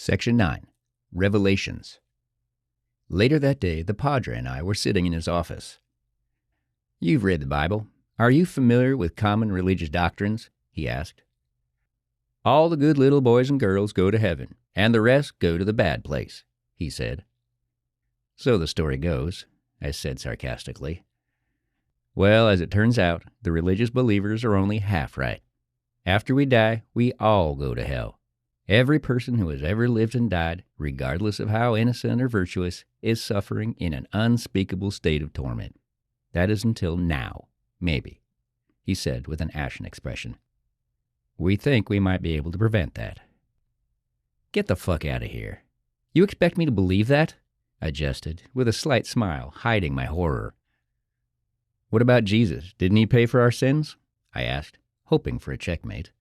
Section 9. Revelations. Later that day, the Padre and I were sitting in his office. "You've read the Bible. Are you familiar with common religious doctrines?" he asked. "All the good little boys and girls go to heaven, and the rest go to the bad place," he said. "So the story goes," I said sarcastically. "Well, as it turns out, the religious believers are only half right. After we die, we all go to hell. Every person who has ever lived and died, regardless of how innocent or virtuous, is suffering in an unspeakable state of torment. That is until now, maybe," he said with an ashen expression. "We think we might be able to prevent that." "Get the fuck out of here. You expect me to believe that?" I jested, with a slight smile, hiding my horror. "What about Jesus? Didn't he pay for our sins?" I asked, hoping for a checkmate.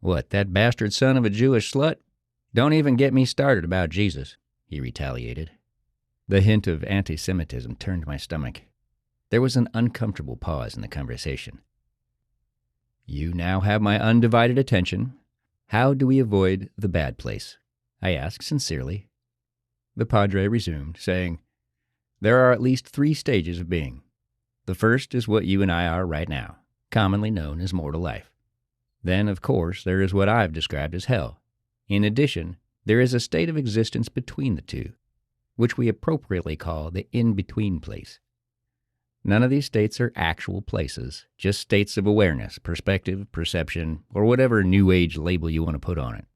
"What, that bastard son of a Jewish slut? Don't even get me started about Jesus," he retaliated. The hint of anti-Semitism turned my stomach. There was an uncomfortable pause in the conversation. "You now have my undivided attention. How do we avoid the bad place?" I asked sincerely. The Padre resumed, saying, "There are at least 3 stages of being. The first is what you and I are right now, commonly known as mortal life. Then, of course, there is what I've described as hell. In addition, there is a state of existence between the two, which we appropriately call the in-between place. None of these states are actual places, just states of awareness, perspective, perception, or whatever New Age label you want to put on it.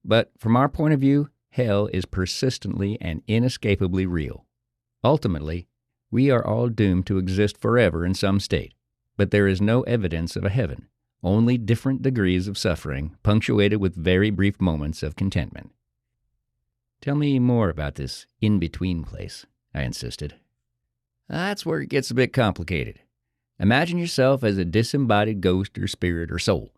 But from our point of view, hell is persistently and inescapably real. Ultimately, we are all doomed to exist forever in some state, but there is no evidence of a heaven, only different degrees of suffering, punctuated with very brief moments of contentment." "Tell me more about this in-between place," I insisted. "That's where it gets a bit complicated. Imagine yourself as a disembodied ghost or spirit or soul.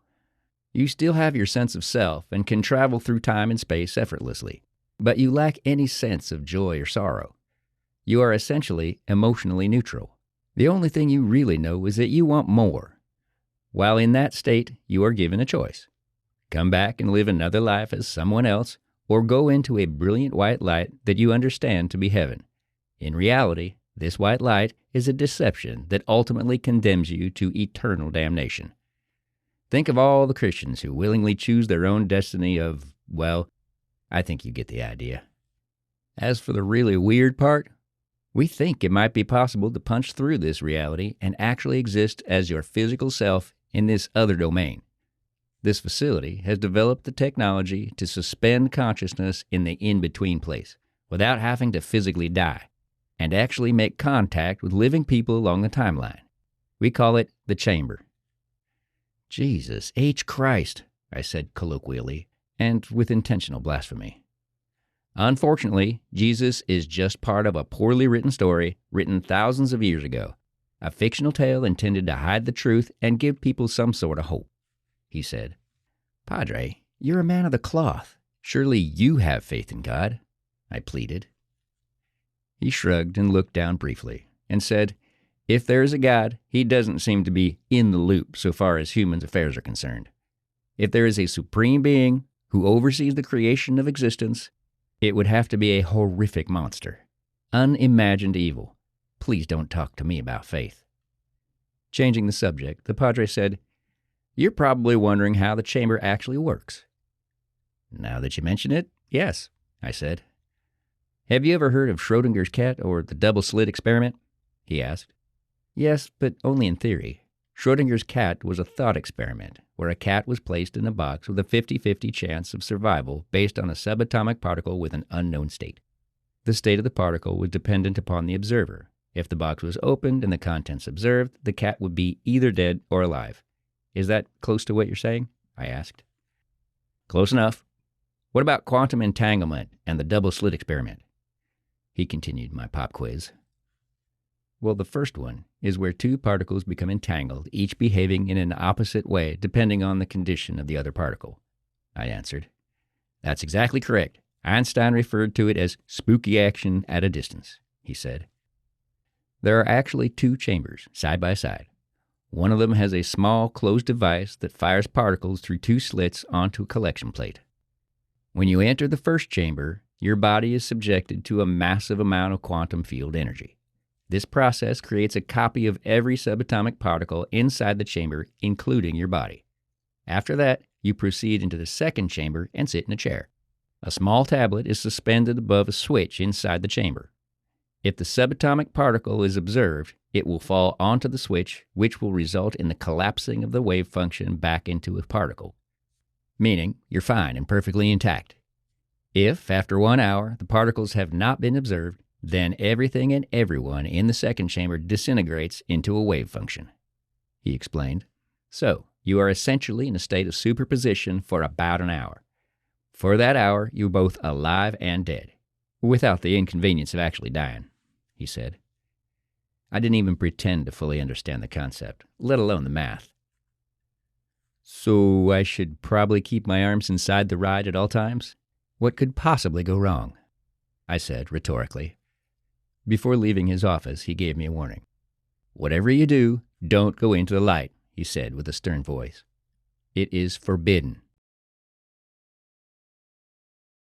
You still have your sense of self and can travel through time and space effortlessly, but you lack any sense of joy or sorrow. You are essentially emotionally neutral. The only thing you really know is that you want more. While in that state, you are given a choice. Come back and live another life as someone else, or go into a brilliant white light that you understand to be heaven. In reality, this white light is a deception that ultimately condemns you to eternal damnation. Think of all the Christians who willingly choose their own destiny of, well, I think you get the idea. As for the really weird part, we think it might be possible to punch through this reality and actually exist as your physical self in this other domain. This facility has developed the technology to suspend consciousness in the in-between place without having to physically die and actually make contact with living people along the timeline. We call it the chamber." "Jesus H. Christ," I said colloquially, and with intentional blasphemy. "Unfortunately, Jesus is just part of a poorly written story written thousands of years ago, a fictional tale intended to hide the truth and give people some sort of hope," he said. "Padre, you're a man of the cloth. Surely you have faith in God," I pleaded. He shrugged and looked down briefly and said, "If there is a God, he doesn't seem to be in the loop so far as human affairs are concerned. If there is a supreme being who oversees the creation of existence, it would have to be a horrific monster. Unimagined evil. Please don't talk to me about faith." Changing the subject, the Padre said, "You're probably wondering how the chamber actually works." "Now that you mention it, yes," I said. "Have you ever heard of Schrodinger's cat or the double slit experiment?" he asked. "Yes, but only in theory. Schrodinger's cat was a thought experiment where a cat was placed in a box with a 50-50 chance of survival based on a subatomic particle with an unknown state. The state of the particle was dependent upon the observer. If the box was opened and the contents observed, the cat would be either dead or alive. Is that close to what you're saying?" I asked. "Close enough. What about quantum entanglement and the double slit experiment?" He continued my pop quiz. "Well, the first one is where 2 particles become entangled, each behaving in an opposite way depending on the condition of the other particle," I answered. "That's exactly correct. Einstein referred to it as spooky action at a distance," he said. "There are actually 2 chambers, side by side. One of them has a small closed device that fires particles through 2 slits onto a collection plate. When you enter the first chamber, your body is subjected to a massive amount of quantum field energy. This process creates a copy of every subatomic particle inside the chamber, including your body. After that, you proceed into the second chamber and sit in a chair. A small tablet is suspended above a switch inside the chamber. If the subatomic particle is observed, it will fall onto the switch, which will result in the collapsing of the wave function back into a particle, meaning you're fine and perfectly intact. If, after 1 hour, the particles have not been observed, then everything and everyone in the second chamber disintegrates into a wave function, he explained. So, you are essentially in a state of superposition for about an hour. For that hour, you're both alive and dead, without the inconvenience of actually dying, he said. I didn't even pretend to fully understand the concept, let alone the math. So I should probably keep my arms inside the ride at all times? What could possibly go wrong? I said rhetorically. Before leaving his office, he gave me a warning. Whatever you do, don't go into the light, he said with a stern voice. It is forbidden.